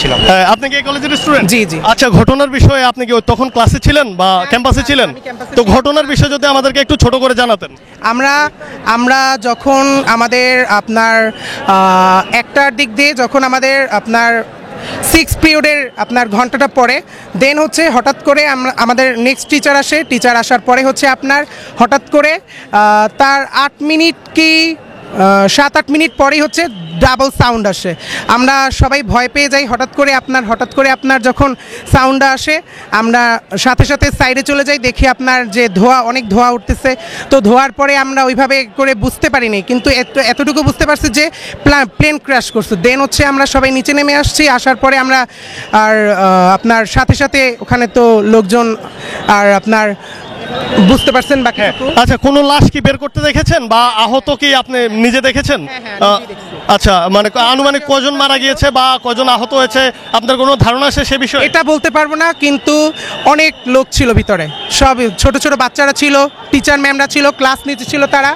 ছিলাম। আপনি কি এই কলেজের স্টুডেন্ট? জি জি। আচ্ছা, ঘটনার বিষয়ে আপনি কি তখন ক্লাসে ছিলেন বা ক্যাম্পাসে ছিলেন? তো ঘটনার বিষয়ে যদি আমাদেরকে একটু ছোট করে জানাতেন। আমরা যখন আমাদের আপনার একটার দিক দিয়ে যখন আমাদের আপনার 6 পিরিয়ডের আপনার ঘন্টাটা পড়ে, দেন হচ্ছে হঠাৎ করে আমাদের নেক্সট টিচার আসে। টিচার আসার পরে হচ্ছে আপনার হঠাৎ করে তার 8 মিনিট কি 7-8 মিনিট পরেই হচ্ছে ডাবল সাউন্ড আসে। আমরা সবাই ভয় পেয়ে যাই। হঠাৎ করে আপনার যখন সাউন্ডটা আসে, আমরা সাথে সাথে সাইডে চলে যাই, দেখি আপনার যে অনেক ধোঁয়া উঠতেছে। তো ধোঁয়ার পরে আমরা ওইভাবে করে বুঝতে পারিনি, কিন্তু এতটুকু বুঝতে পারছি যে প্লেন ক্র্যাশ করছে। দেন হচ্ছে আমরা সবাই নিচে নেমে আসছি। আসার পরে আমরা আপনার সাথে সাথে ওখানে তো লোকজন আর আপনার বুঝতে পারছেন বাকি। আচ্ছা, কোনো লাশ কি বের করতে দেখেছেন বা আহত কি আপনি নিজে দেখেছেন? আচ্ছা, মানে আনুমানিক কজন মারা গিয়েছে বা কজন আহত হয়েছে আপনার কোনো ধারণা আছে সে বিষয়ে? এটা বলতে পারবো না, কিন্তু অনেক লোক ছিল ভিতরে, সব ছোট ছোট বাচ্চারা ছিল, টিচার ম্যামরা ছিল, ক্লাস নিতে ছিল তারা।